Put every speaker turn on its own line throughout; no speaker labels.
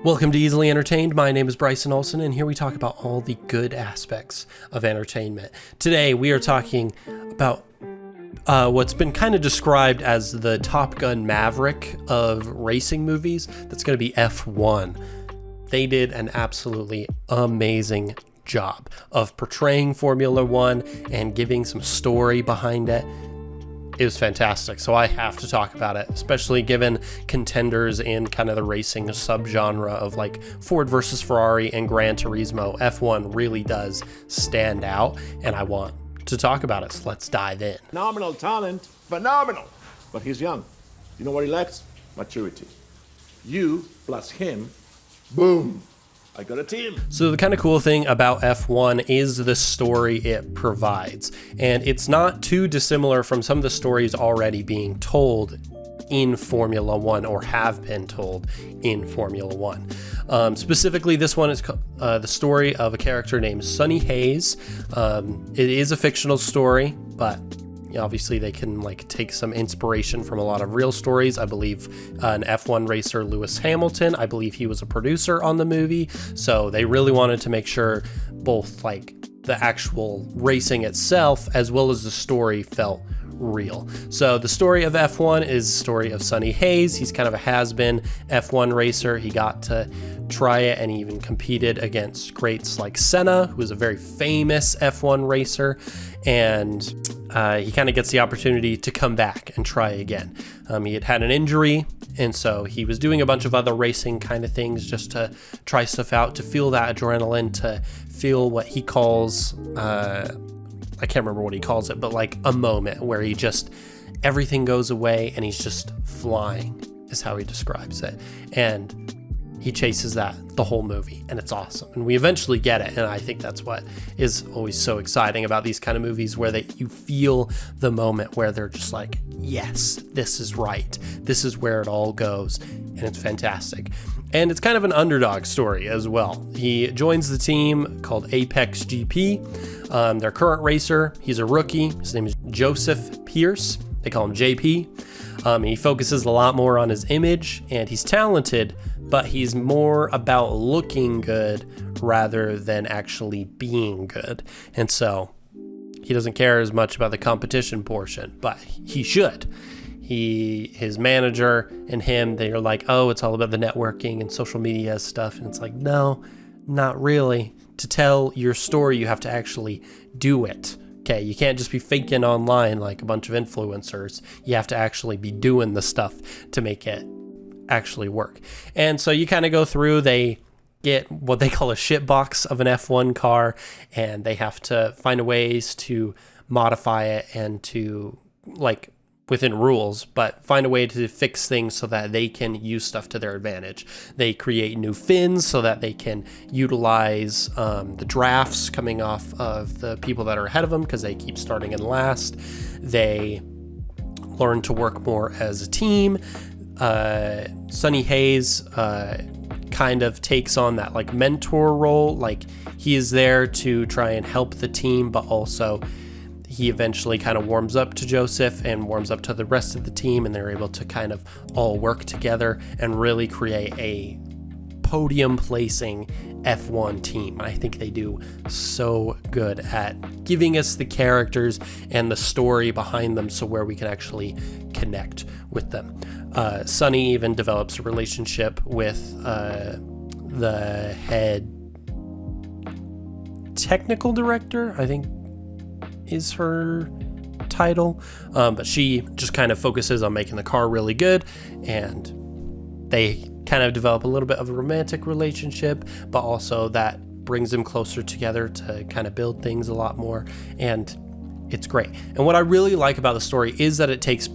Welcome to Easily Entertained. My name is Bryson Olson, and here we talk about all the good aspects of entertainment. Today, we are talking about what's been kind of described as the Top Gun Maverick of racing movies. That's going to be F1. They did an absolutely amazing job of portraying Formula One and giving some story behind it. It was fantastic, so I have to talk about it, especially given contenders in kind of the racing subgenre of like Ford versus Ferrari and Gran Turismo. F1 really does stand out, and I want to talk about it, so let's dive in.
Phenomenal talent, phenomenal, but he's young. You know what he lacks? Maturity. You plus him, boom, I got a team.
So the kind of cool thing about F1 is the story it provides. And it's not too dissimilar from some of the stories already being told in Formula One or have been told in Formula One. Specifically, this one is the story of a character named Sonny Hayes. It is a fictional story, but obviously they can like take some inspiration from a lot of real stories. I believe an F1 racer, Lewis Hamilton, I believe he was a producer on the movie. So they really wanted to make sure both like the actual racing itself as well as the story felt real. So the story of F1 is the story of Sonny Hayes. He's kind of a has-been F1 racer. He got to try it and he even competed against greats like Senna, who was a very famous F1 racer. And he kind of gets the opportunity to come back and try again. He had an injury, and so he was doing a bunch of other racing kind of things just to try stuff out, to feel that adrenaline, to feel what he calls, I can't remember what he calls it, but like a moment where he just, everything goes away and he's just flying is how he describes it. And he chases that the whole movie, and it's awesome. And we eventually get it, and I think that's what is always so exciting about these kind of movies, where you feel the moment where they're just like, yes, this is right. This is where it all goes, and it's fantastic. And it's kind of an underdog story as well. He joins the team called Apex GP. Their current racer, he's a rookie. His name is Joseph Pierce. They call him JP. He focuses a lot more on his image, and he's talented, but he's more about looking good rather than actually being good. And so he doesn't care as much about the competition portion, but he should. His manager and him, they're like, oh, it's all about the networking and social media stuff. And it's like, no, not really. To tell your story, you have to actually do it. Okay, you can't just be faking online like a bunch of influencers. You have to actually be doing the stuff to make it actually work. And so you kind of go through, they get what they call a shit box of an F1 car, and they have to find ways to modify it and to, like, within rules, but find a way to fix things so that they can use stuff to their advantage. They create new fins so that they can utilize the drafts coming off of the people that are ahead of them, because they keep starting in last. They learn to work more as a team. Sonny Hayes kind of takes on that like mentor role. Like, he is there to try and help the team, but also he eventually kind of warms up to Joseph and warms up to the rest of the team, and they're able to kind of all work together and really create a podium placing F1 team. I think they do so good at giving us the characters and the story behind them, so where we can actually connect with them. Sonny even develops a relationship with the head technical director, I think is her title, but she just kind of focuses on making the car really good, and they kind of develop a little bit of a romantic relationship, but also that brings them closer together to kind of build things a lot more, and it's great. And what I really like about the story is that it takes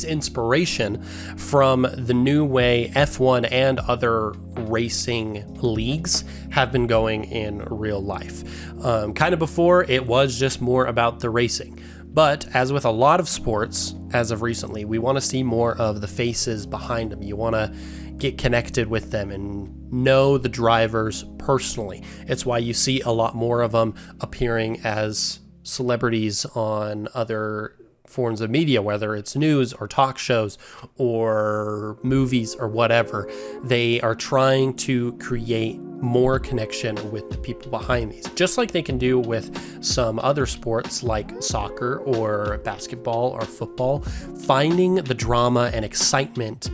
inspiration from the new way F1 and other racing leagues have been going in real life. Kind of before, it was just more about the racing. But as with a lot of sports, as of recently, we want to see more of the faces behind them. You want to get connected with them and know the drivers personally. It's why you see a lot more of them appearing as celebrities on other forms of media, whether it's news or talk shows or movies or whatever. They are trying to create more connection with the people behind these, just like they can do with some other sports like soccer or basketball or football. Finding the drama and excitement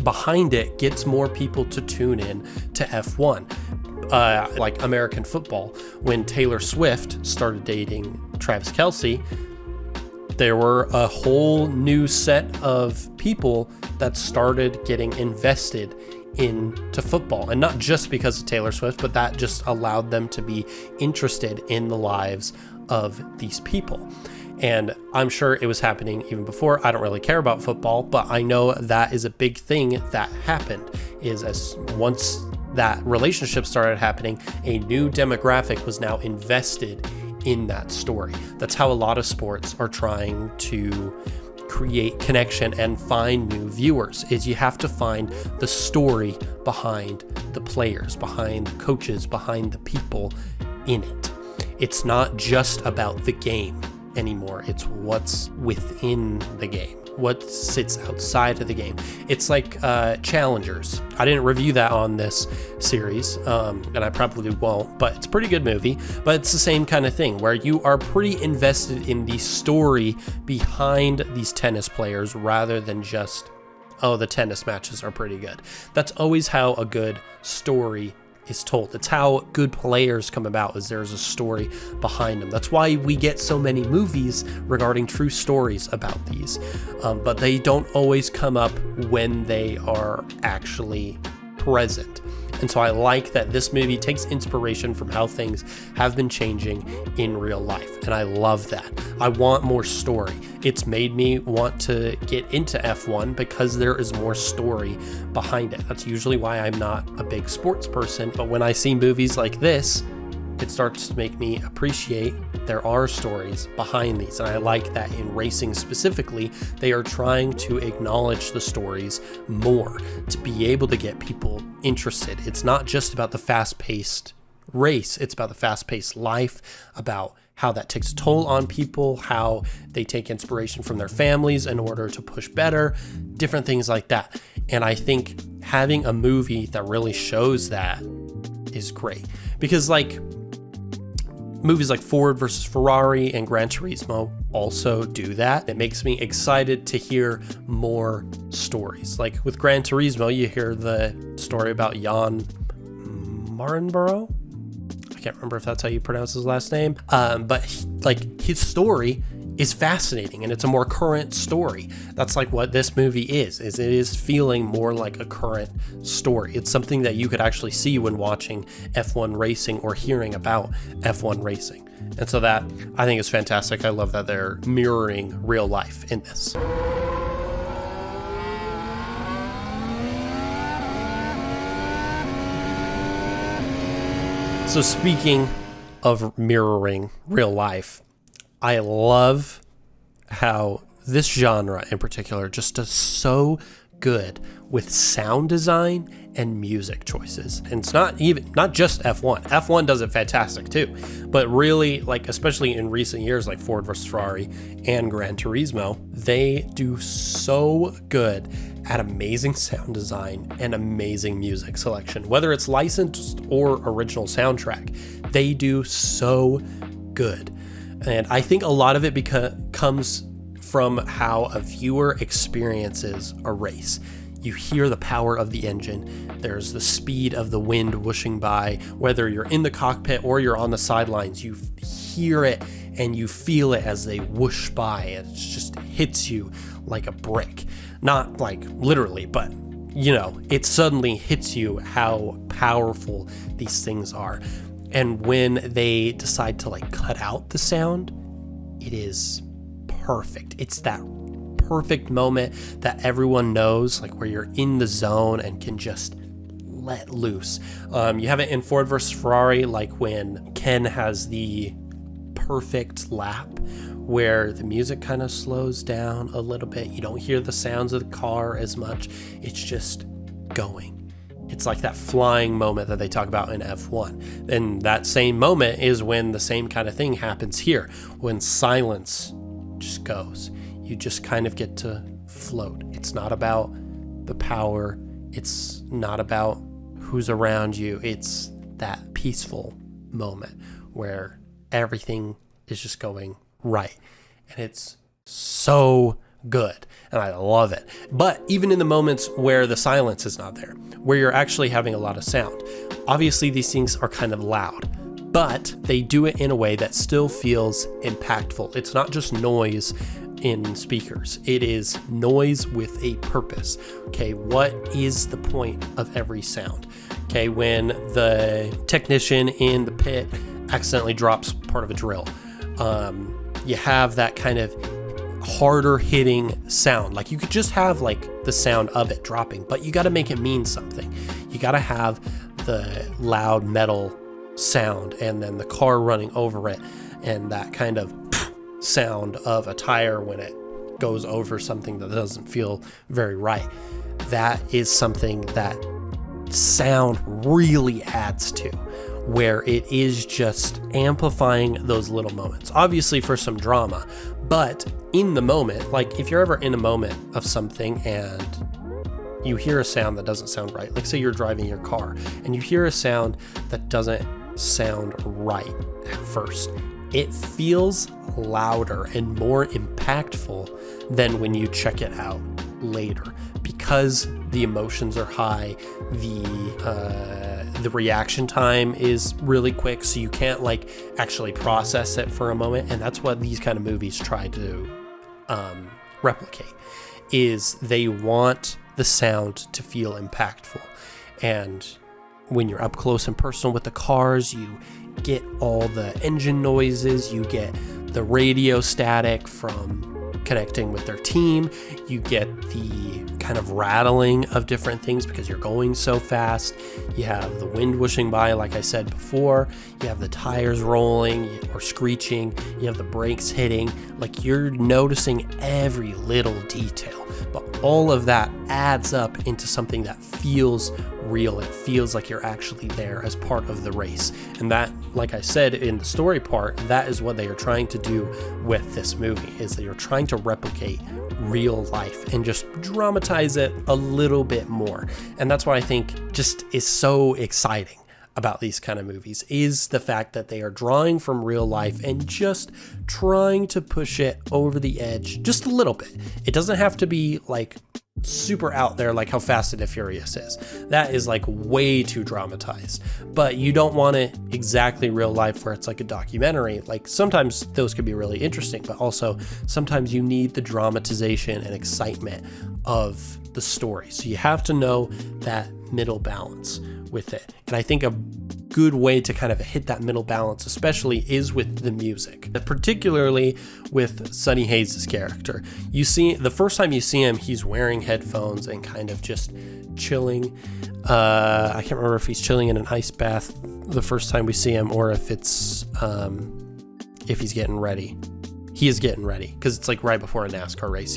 behind it gets more people to tune in to F1. Like American football, when Taylor Swift started dating Travis Kelce, there were a whole new set of people that started getting invested into football, and not just because of Taylor Swift, but that just allowed them to be interested in the lives of these people. And I'm sure it was happening even before. I don't really care about football, but I know that is a big thing that happened, is as once that relationship started happening, a new demographic was now invested in that story. That's how a lot of sports are trying to create connection and find new viewers, is you have to find the story behind the players, behind the coaches, behind the people in it. It's not just about the game anymore. It's what's within the game, what sits outside of the game. It's like Challengers. I didn't review that on this series, and I probably won't, but it's a pretty good movie. But it's the same kind of thing, where you are pretty invested in the story behind these tennis players rather than just, oh, the tennis matches are pretty good. That's always how a good story is told. It's how good players come about, is there's a story behind them. That's why we get so many movies regarding true stories about these, but they don't always come up when they are actually present. And so I like that this movie takes inspiration from how things have been changing in real life. And I love that. I want more story. It's made me want to get into F1 because there is more story behind it. That's usually why I'm not a big sports person. But when I see movies like this, it starts to make me appreciate there are stories behind these. And I like that in racing specifically, they are trying to acknowledge the stories more to be able to get people interested. It's not just about the fast-paced race, it's about the fast-paced life, about how that takes a toll on people, how they take inspiration from their families in order to push better, different things like that. And I think having a movie that really shows that is great, because like movies like Ford versus Ferrari and Gran Turismo also do that. It makes me excited to hear more stories. Like with Gran Turismo, you hear the story about Jan Mardenborough. I can't remember if that's how you pronounce his last name. But his story is fascinating, and it's a more current story. That's like what this movie is it is feeling more like a current story. It's something that you could actually see when watching F1 racing or hearing about F1 racing. And so that, I think, is fantastic. I love that they're mirroring real life in this. So speaking of mirroring real life, I love how this genre in particular just does so good with sound design and music choices. And it's not just F1. F1 does it fantastic too. But really, like, especially in recent years, like Ford versus Ferrari and Gran Turismo, they do so good at amazing sound design and amazing music selection. Whether it's licensed or original soundtrack, they do so good. And I think a lot of it comes from how a viewer experiences a race. You hear the power of the engine. There's the speed of the wind whooshing by. Whether you're in the cockpit or you're on the sidelines, you hear it and you feel it as they whoosh by. It just hits you like a brick. Not like literally, but it suddenly hits you how powerful these things are. And when they decide to cut out the sound, it is perfect. It's that perfect moment that everyone knows, where you're in the zone and can just let loose. You have it in Ford versus Ferrari, when Ken has the perfect lap where the music kind of slows down a little bit. You don't hear the sounds of the car as much. It's just going. It's like that flying moment that they talk about in F1. And that same moment is when the same kind of thing happens here, when silence just goes. You just kind of get to float. It's not about the power. It's not about who's around you. It's that peaceful moment where everything is just going right. And it's so good. And I love it. But even in the moments where the silence is not there, where you're actually having a lot of sound, obviously these things are kind of loud, but they do it in a way that still feels impactful. It's not just noise in speakers. It is noise with a purpose. Okay, what is the point of every sound? Okay, when the technician in the pit accidentally drops part of a drill, you have that kind of harder hitting sound. Like you could just have like the sound of it dropping, but you got to make it mean something. You got to have the loud metal sound and then the car running over it and that kind of sound of a tire when it goes over something that doesn't feel very right. That is something that sound really adds to, where it is just amplifying those little moments. Obviously for some drama, but in the moment, like if you're ever in a moment of something and you hear a sound that doesn't sound right, like say you're driving your car and you hear a sound that doesn't sound right at first, it feels louder and more impactful than when you check it out later, because the emotions are high, the reaction time is really quick, so you can't like actually process it for a moment. And that's what these kind of movies try to replicate, is they want the sound to feel impactful. And when you're up close and personal with the cars, you get all the engine noises, you get the radio static from connecting with their team, you get the kind of rattling of different things because you're going so fast, you have the wind whooshing by like I said before, you have the tires rolling or screeching, you have the brakes hitting, like you're noticing every little detail, but all of that adds up into something that feels real. It feels like you're actually there as part of the race. And that, like I said in the story part, that is what they are trying to do with this movie, is they are trying to replicate real life and just dramatize it a little bit more. And that's what I think just is so exciting about these kind of movies, is the fact that they are drawing from real life and just trying to push it over the edge just a little bit. It doesn't have to be like super out there like how Fast and the Furious is. That is like way too dramatized. But you don't want it exactly real life where it's like a documentary. Like sometimes those could be really interesting, but also sometimes you need the dramatization and excitement of the story. So you have to know that middle balance with it. And I think a good way to kind of hit that middle balance especially is with the music, particularly with Sonny Hayes' character. You see, the first time you see him, he's wearing headphones and kind of just chilling. I can't remember if he's chilling in an ice bath the first time we see him, or if it's if he's getting ready. He is getting ready because it's like right before a NASCAR race.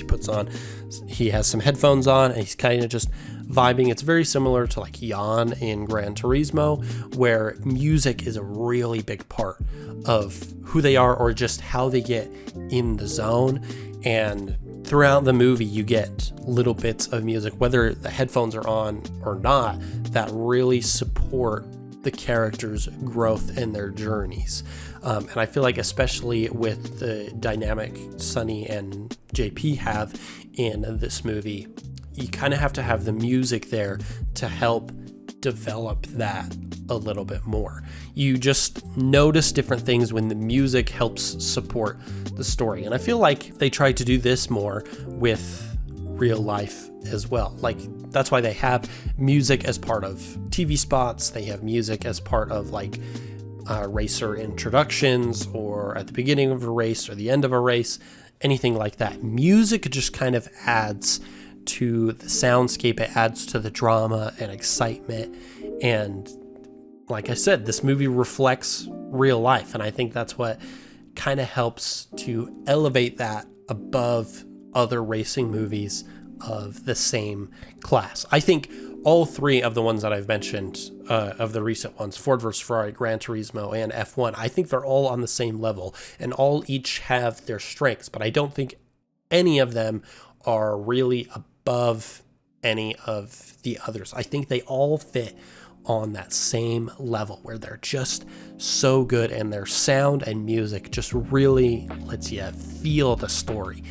He has some headphones on and he's kind of just vibing. It's very similar to like Jan in Gran Turismo, where music is a really big part of who they are or just how they get in the zone. And throughout the movie, you get little bits of music, whether the headphones are on or not, that really support the characters' growth and their journeys. And I feel like especially with the dynamic Sonny and JP have in this movie, you kind of have to have the music there to help develop that a little bit more. You just notice different things when the music helps support the story. And I feel like they tried to do this more with real life as well. Like that's why they have music as part of TV spots. They have music as part of like racer introductions, or at the beginning of a race or the end of a race, anything like that. Music just kind of adds to the soundscape. It adds to the drama and excitement. And like I said, this movie reflects real life. And I think that's what kind of helps to elevate that above other racing movies of the same class. I think all three of the ones that I've mentioned, of the recent ones, Ford vs. Ferrari, Gran Turismo, and F1, I think they're all on the same level and all each have their strengths, but I don't think any of them are really above any of the others. I think they all fit on that same level where they're just so good and their sound and music just really lets you feel the story.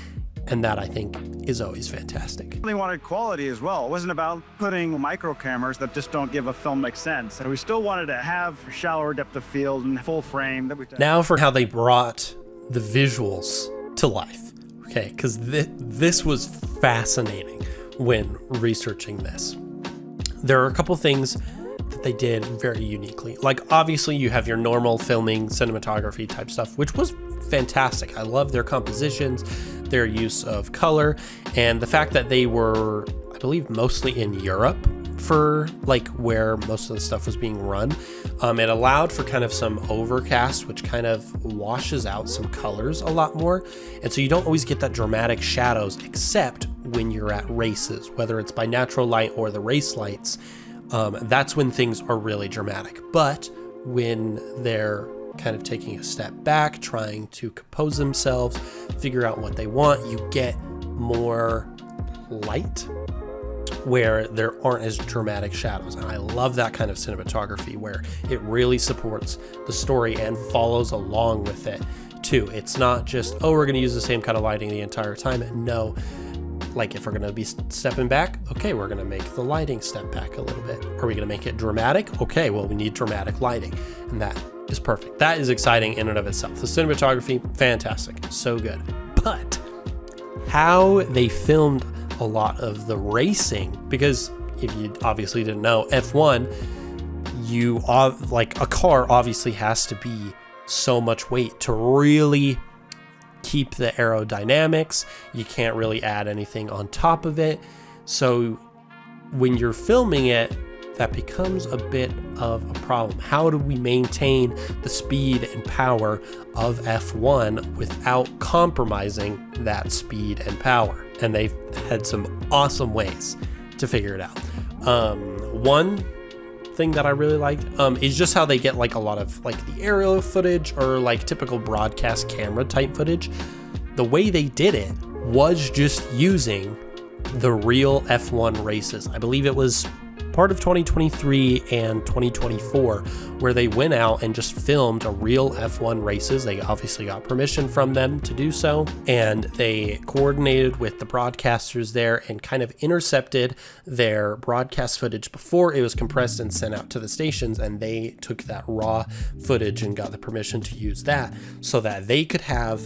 And that, I think, is always fantastic.
They wanted quality as well. It wasn't about putting micro cameras that just don't give a filmic sense. And we still wanted to have shallower depth of field and full frame.
Now for how they brought the visuals to life. Okay, because this was fascinating when researching this. There are a couple things that they did very uniquely. Like, obviously, you have your normal filming, cinematography type stuff, which was fantastic. I love their compositions, their use of color, and the fact that they were, I believe, mostly in Europe for like where most of the stuff was being run. It allowed for kind of some overcast, which kind of washes out some colors a lot more. And so you don't always get that dramatic shadows, except when you're at races, whether it's by natural light or the race lights. That's when things are really dramatic. But when they're kind of taking a step back, trying to compose themselves, figure out what they want, you get more light where there aren't as dramatic shadows. And I love that kind of cinematography where it really supports the story and follows along with it too. It's not just, oh, we're going to use the same kind of lighting the entire time. No, like if we're going to be stepping back, okay, we're going to make the lighting step back a little bit. Are we going to make it dramatic? Okay, well, we need dramatic lighting. And that is perfect. That is exciting in and of itself. The cinematography, fantastic. So good. But how they filmed a lot of the racing, because if you obviously didn't know, F1, like a car obviously has to be so much weight to really keep the aerodynamics. You can't really add anything on top of it. So when you're filming it, that becomes a bit of a problem. How do we maintain the speed and power of F1 without compromising that speed and power? And they've had some awesome ways to figure it out. One thing that I really liked is just how they get like a lot of like the aerial footage or like typical broadcast camera type footage. The way they did it was just using the real F1 races. I believe it was part of 2023 and 2024 where they went out and just filmed a real F1 races. They obviously got permission from them to do so, and they coordinated with the broadcasters there and kind of intercepted their broadcast footage before it was compressed and sent out to the stations, and they took that raw footage and got the permission to use that so that they could have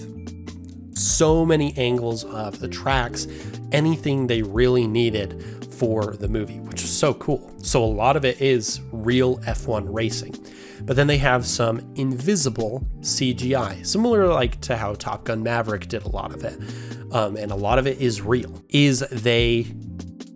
so many angles of the tracks, anything they really needed for the movie, which is so cool. So a lot of it is real F1 racing, but then they have some invisible CGI, similar like to how Top Gun Maverick did a lot of it. And a lot of it is real, is they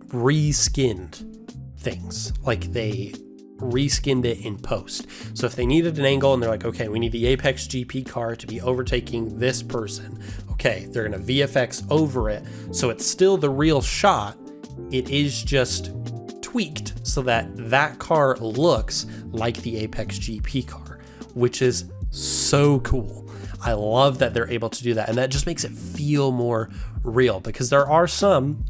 reskinned things, like they reskinned it in post. So if they needed an angle and they're like, okay, we need the Apex GP car to be overtaking this person, okay, they're gonna VFX over it so it's still the real shot. It is just tweaked so that that car looks like the Apex GP car, which is so cool. I love that they're able to do that, and that just makes it feel more real, because there are some,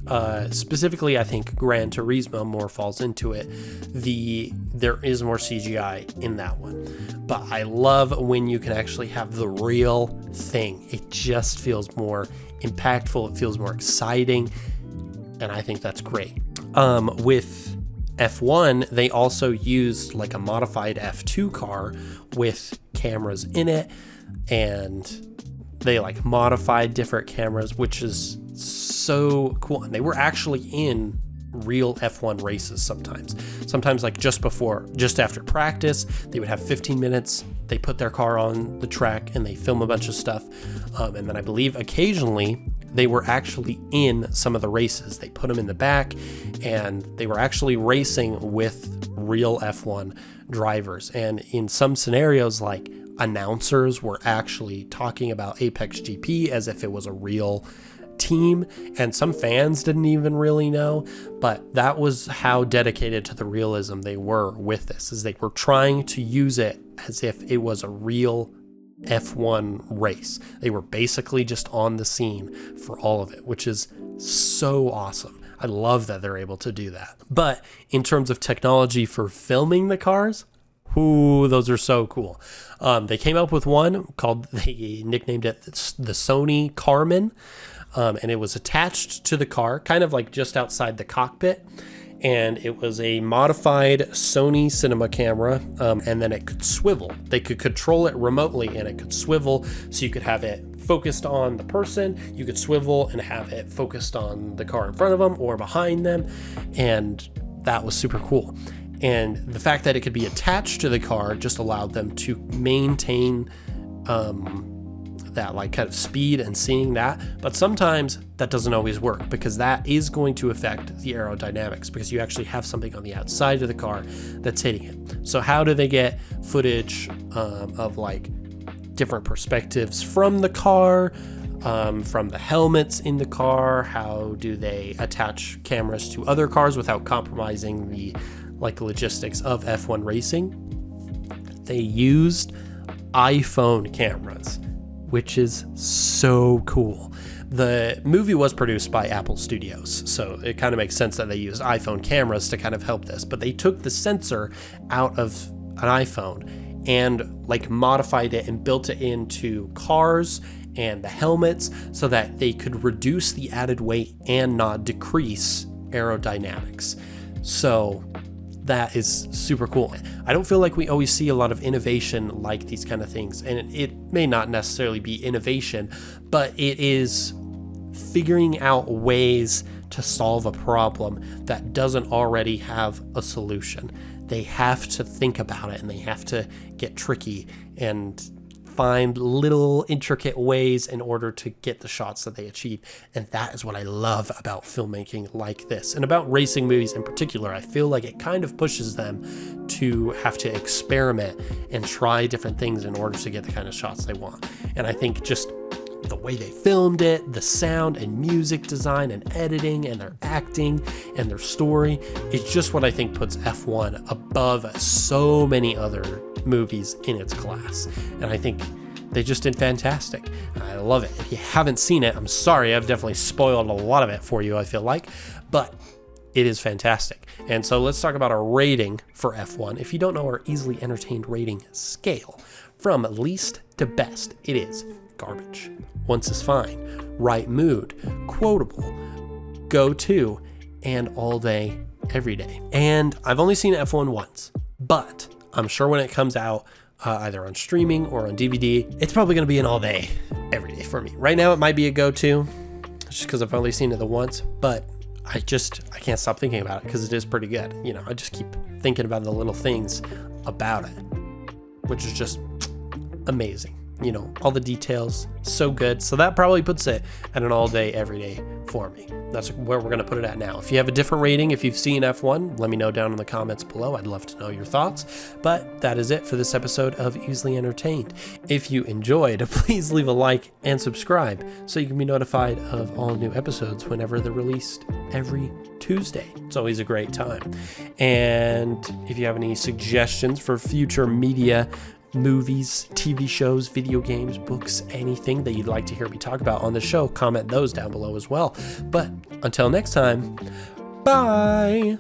specifically I think Gran Turismo more falls into it, there is more CGI in that one. But I love when you can actually have the real thing. It just feels more impactful, it feels more exciting, and I think that's great. With F1, they also used like a modified F2 car with cameras in it, and they like modified different cameras, which is so cool. And they were actually in real F1 races sometimes like just after practice, they would have 15 minutes, they put their car on the track and they film a bunch of stuff. And then I believe occasionally they were actually in some of the races. They put them in the back and they were actually racing with real F1 drivers. And in some scenarios, like announcers were actually talking about Apex GP as if it was a real team, and some fans didn't even really know, but that was how dedicated to the realism they were with this, is they were trying to use it as if it was a real F1 race. They were basically just on the scene for all of it, which is so awesome. I love that they're able to do that. But in terms of technology for filming the cars, ooh, those are so cool. They came up with one called, they nicknamed it the Sony Carmen, and it was attached to the car, kind of like just outside the cockpit. And it was a modified Sony cinema camera, and then it could swivel. They could control it remotely, and it could swivel, so you could have it focused on the person, you could swivel and have it focused on the car in front of them or behind them, and that was super cool. And the fact that it could be attached to the car just allowed them to maintain that like kind of speed and seeing that. But sometimes that doesn't always work, because that is going to affect the aerodynamics, because you actually have something on the outside of the car that's hitting it. So how do they get footage of like different perspectives from the car, from the helmets in the car? How do they attach cameras to other cars without compromising the logistics of F1 racing? They used iPhone cameras, which is so cool. The movie was produced by Apple Studios, so it kind of makes sense that they used iPhone cameras to kind of help this, but they took the sensor out of an iPhone and like modified it and built it into cars and the helmets so that they could reduce the added weight and not decrease aerodynamics. So that is super cool. I don't feel like we always see a lot of innovation like these kind of things, and it may not necessarily be innovation, but it is figuring out ways to solve a problem that doesn't already have a solution. They have to think about it, and they have to get tricky and find little intricate ways in order to get the shots that they achieve. And that is what I love about filmmaking like this, and about racing movies in particular. I feel like it kind of pushes them to have to experiment and try different things in order to get the kind of shots they want. And I think just the way they filmed it, the sound and music design and editing and their acting and their story, it's just what I think puts F1 above so many other movies in its class. And I think they just did fantastic. I love it. If you haven't seen it, I'm sorry, I've definitely spoiled a lot of it for you, I feel like, but it is fantastic. And so let's talk about our rating for F1. If you don't know our easily entertained rating scale, from least to best, it is garbage, once is fine, right mood, quotable, go to, and all day, every day. And I've only seen F1 once, but I'm sure when it comes out, either on streaming or on DVD, it's probably going to be an all day, every day for me. Right now, it might be a go-to, just because I've only seen it the once, but I can't stop thinking about it because it is pretty good. You know, I just keep thinking about the little things about it, which is just amazing. You know, all the details, so good. So that probably puts it at an all day, every day for me. That's where we're going to put it at now. If you have a different rating, if you've seen F1, let me know down in the comments below. I'd love to know your thoughts. But that is it for this episode of Easily Entertained. If you enjoyed, please leave a like and subscribe so you can be notified of all new episodes whenever they're released every Tuesday. It's always a great time. And if you have any suggestions for future media, movies, TV shows, video games, books, anything that you'd like to hear me talk about on the show, comment those down below as well. But until next time, bye!